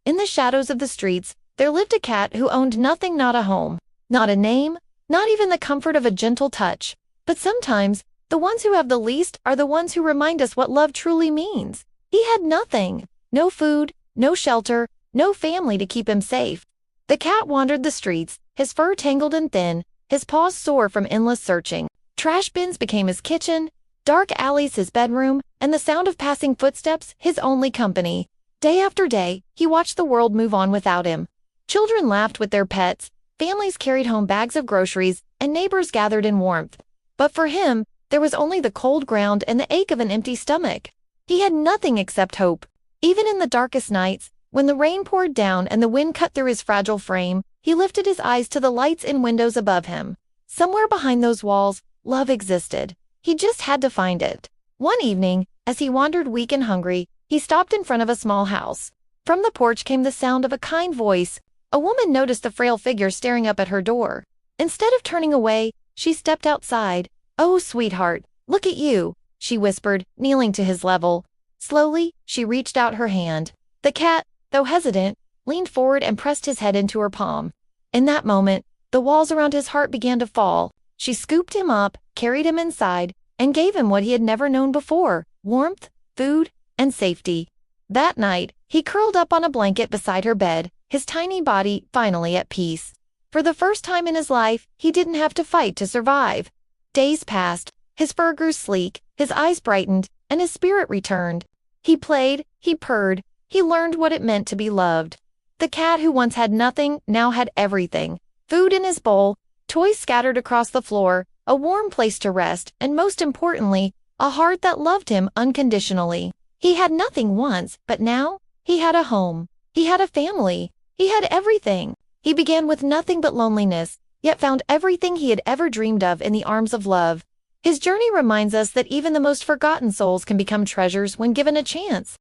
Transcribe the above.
In the shadows of the streets, there lived a cat who owned nothing, not a home, not a name, not even the comfort of a gentle touch. But sometimes, the ones who have the least are the ones who remind us what love truly means. He had nothing. No food, no shelter, no family to keep him safe. The cat wandered the streets, his fur tangled and thin, his paws sore from endless searching. Trash bins became his kitchen, dark alleys his bedroom, and the sound of passing footsteps his only company. Day after day, he watched the world move on without him. Children laughed with their pets, families carried home bags of groceries, and neighbors gathered in warmth. But for him, there was only the cold ground and the ache of an empty stomach. He had nothing except hope. Even in the darkest nights, when the rain poured down and the wind cut through his fragile frame, he lifted his eyes to the lights in windows above him. Somewhere behind those walls, love existed. He just had to find it. One evening, as he wandered weak and hungry, he stopped in front of a small house. From the porch came the sound of a kind voice. A woman noticed the frail figure staring up at her door. Instead of turning away, she stepped outside. "Oh, sweetheart, look at you," she whispered, kneeling to his level. Slowly, she reached out her hand. The cat, though hesitant, leaned forward and pressed his head into her palm. In that moment, the walls around his heart began to fall. She scooped him up, carried him inside, and gave him what he had never known before: warmth, food, and safety. That night, he curled up on a blanket beside her bed, his tiny body finally at peace. For the first time in his life, he didn't have to fight to survive. Days passed, his fur grew sleek, his eyes brightened, and his spirit returned. He played, he purred, he learned what it meant to be loved. The cat who once had nothing now had everything: food in his bowl, toys scattered across the floor, a warm place to rest, and most importantly, a heart that loved him unconditionally. He had nothing once, but now, he had a home. He had a family. He had everything. He began with nothing but loneliness, yet found everything he had ever dreamed of in the arms of love. His journey reminds us that even the most forgotten souls can become treasures when given a chance.